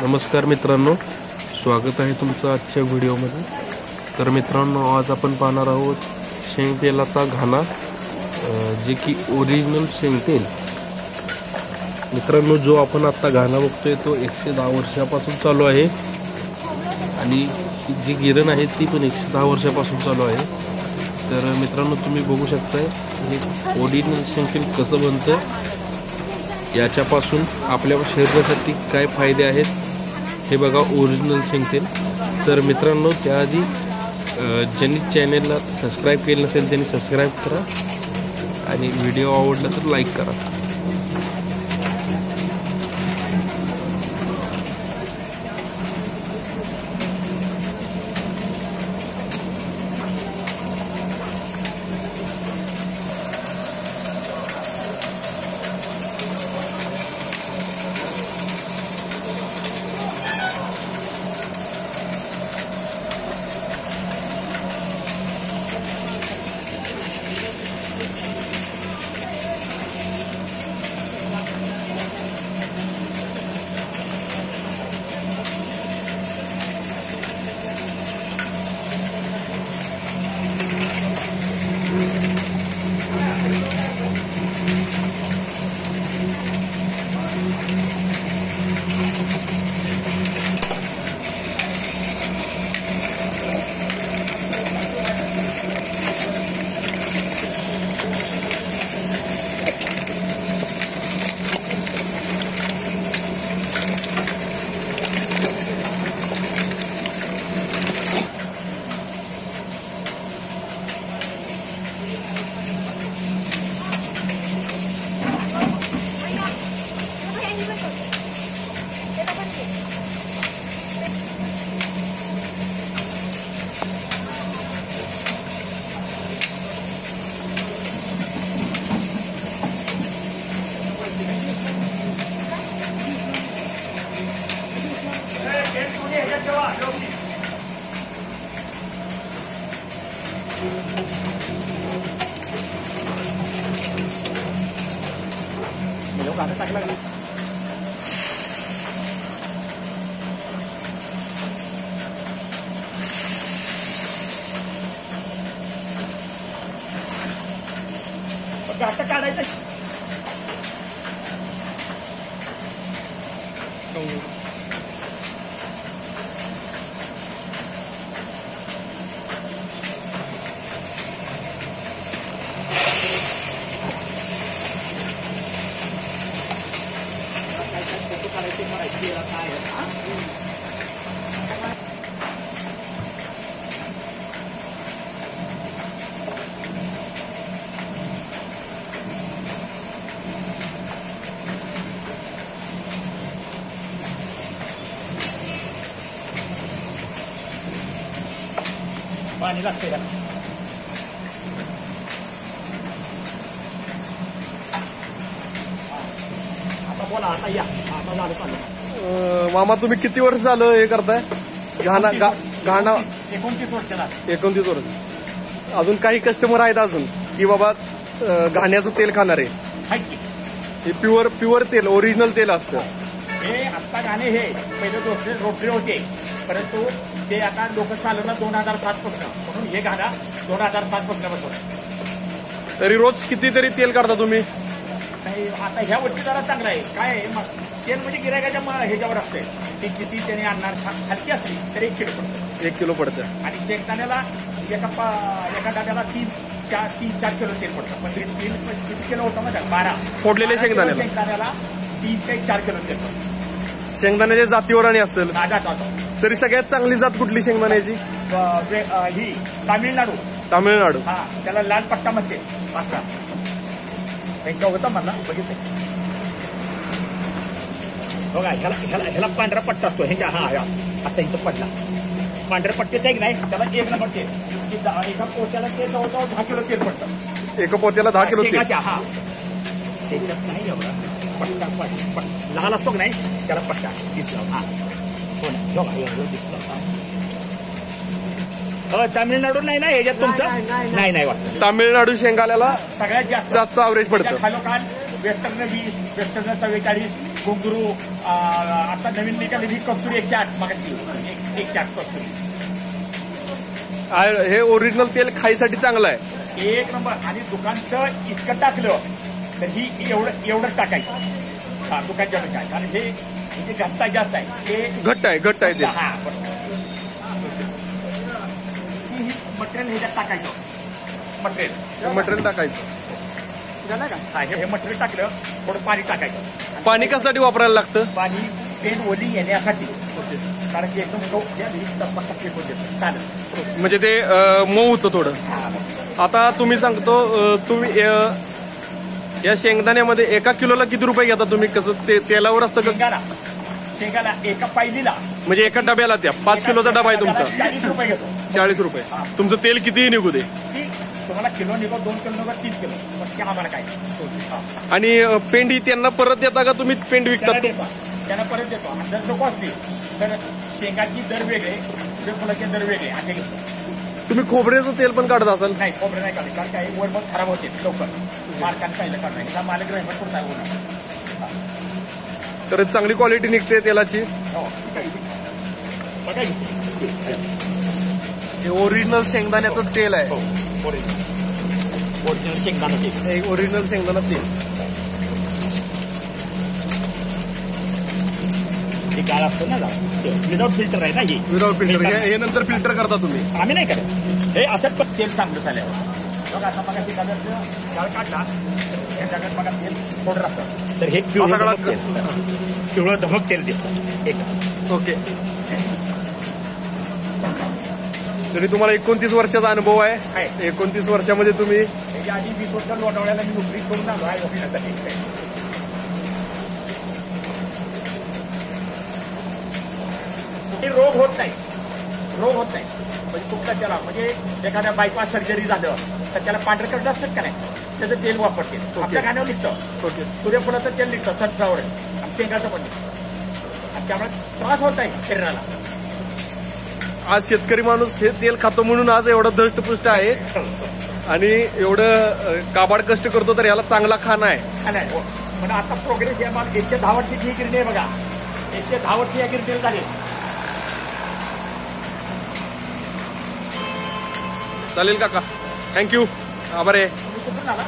नमस्कार मित्रांनो, स्वागत आहे तुमचं आजच्या व्हिडिओमध्ये। तर मित्रांनो, आज आपण पाहणार आहोत शेंगतेलाचा घाणा, जे की ओरिजिनल शेंगतेल। मित्रांनो, जो आपण आता घाणा बघतोय तो 110 वर्षापासून चालू आहे आणि जी गिरण आहे ती पण 110 वर्षापासून चालू आहे। तर मित्रांनो, तुम्ही बघू शकताय हे ओरिजिनल शेंगतेल कसं बनतं, याच्यापासून आपल्या शरीरासाठी काय फायदे आहेत हे बघा। ओरिजिनल शेंगतेल। तर मित्रांनो, त्याआधी ज्यांनी चॅनलला सबस्क्राईब केलं नसेल त्यांनी सबस्क्राईब करा आणि व्हिडिओ आवडला तर लाईक करा। आता काढायचं पाणी लागतंय त्याला। आता बोला, आता या, आता झालं चालू। मामा, तुम्ही किती वर्ष झालं हे करताय घाणा? 29 वर्ष झालं। 29 वर्ष। अजून काही कस्टमर आहेत अजून की बाबा घाण्याचं तेल खाणारे? हे प्युअर तेल, ओरिजिनल तेल असतं हे। आता घाणे हे पहिले रोटरी होते, परंतु ते आता लोक चालवलं 2007 पासून, म्हणून हे घाणा 2007 पासून। तरी रोज कितीतरी तेल काढता तुम्ही? नाही, आता ह्या वर्षी जरा चांगलं आहे। काय आहे, तेल म्हणजे गिरायकाच्या ह्याच्यावर असते, ती किती त्याने आणणार। हलकी असली तर 1 किलो पडतं। 1 किलो पडतं। आणि शेंगदाण्याला एका डब्याला 3-4 किलो तेल पडतं। पण किती किलो होतं म्हणजे 12 फोडलेले शेंगदाण्याला 3 ते 4 किलो तेल पडतं। शेंगदाण्याच्या जातीवर आणि असेल जातो। तरी सगळ्यात चांगली जात कुठली शेंगदाण्याची? ही तामिळनाडू। हा, त्याला लाल पट्टा म्हणते। पाचरा त्यांचा होता मला बघितलं बघा। ह्याला पांढरा पट्टा असतो ह्याच्या। हा, आता इथं पडला पांढऱ्या पट्ट्याचा एक नाही, त्याला 1 नंबर तेल। एका पोत्याला ते जवळजवळ 10 किलो तेल पडतं। एका पोत्याला 10 किलो तेल? हा, त्याच्यात नाही एवढा पट्टा लहान असतो की नाही, त्याला पट्टा दिसला। हा, हो ना, दिसला। तामिळनाडू नाही ना ह्याच्यात तुमचं? नाही वाटतं। तामिळनाडू शेंगाल्याला सगळ्यात जास्त ॲव्हरेज पडतं। खालोखाल वेस्टर्न 20, वेस्टर्न 44, घुंगरू आता नवीन निघाली ही कस्तुरी 108 मागायची 108 कस्तुरी. हे ओरिजिनल तेल खायसाठी चांगलं आहे. एक नंबर. आणि दुकानचं इतकं टाकलं तर ही एवढं टाकायचं. हा दुकानच्या पेक्षा. कारण हे घट्ट जास्त आहे. हे घट्ट आहे ते. हा मटेरियल ह्याच्यात टाकायचं. मटेरियल टाकायचं. हे मटेरियल टाकलं थोडं पाणी टाकायचं. पाणी कशासाठी वापरायला लागतं? पाणी पेंट ओली येण्यासाठी. कारण की एकदम चालेल म्हणजे ते मऊ होतं थोडं. आता तुम्ही सांगतो तुम्ही या शेंगदाण्यामध्ये एका किलोला किती रुपये घेता तुम्ही? कसं ते तेलावर असतं का? शेंगाला एका पायलीला म्हणजे एका डब्याला त्या 5 किलोचा डबा आहे तुमचा. 40 रुपये घेतो. 40 रुपये. तुमचं तेल कितीही निघू दे. तुम्हाला किलो निघो 2 किलो निघो 3 किलो पण ते आम्हाला काय. आणि पेंड ही त्यांना परत देता का तुम्ही पेंड विकता? त्यांना परत देतो. जर नको असतील तर शेंगाची दर वेगळे सूर्यफुलाचे दर वेगळे असे घेतो. तुम्ही खोबऱ्याचं तेल पण काढत असाल? नाही खोबरं नाही काढत. कारण काय वर मग खराब होते लवकर. मार्काने पाहिलं काढणार मालक राहिला कुठं आहे होणार. तर चांगली क्वालिटी निघते तेलाची. बघा हे ओरिजिनल शेंगदाण्याचं तेल आहे. ओरिजिनल शेंगदाणा तेल. ओरिजिनल शेंगदाणा तेल. हे गाळ असतं ना विदाउट फिल्टर आहे ना. हे विदाउट फिल्टर. हे नंतर फिल्टर करता तुम्ही? आम्ही नाही करत. हे असंच पण तेल चांगलं झाल्यावर बघा. आता बघा ते गाळ काढला या जागेत बघा तेल थोडं राहतं तर हे पिवळं धमक तेल देतं. ओके. तरी तुम्हाला 29 वर्षाचा अनुभव आहे. 29 वर्षामध्ये तुम्ही त्याच्या आधी 20 वर्ष लोणावळ्याला मी नोकरी करून आलो आहे. रोग होत नाही म्हणजे कुठला त्याला म्हणजे एखाद्या बायपास सर्जरी झालं तर त्याला पांढरं कर्ज असतात का नाही त्याचं तेल वापरते. आपल्या गाण्यावर निघतं. सूर्यफुलाचं तेल निघतं सनफ्लावर आणि शेंगाचं पण निघतं. आणि त्यामुळे त्रास होत आहे शरीराला. आज शेतकरी माणूस हे तेल खातो म्हणून आज एवढं धष्टपुष्ट आहे आणि एवढं काबाड कष्ट करतो तर याला चांगला खाना आहे. पण आता प्रोग्रेस या 110 वर्षाची ही गिरणी आहे बघा. 110 वर्ष या गिरणीला झाले. चालेल काका. थँक्यू. आभार आहे. कुठून आला?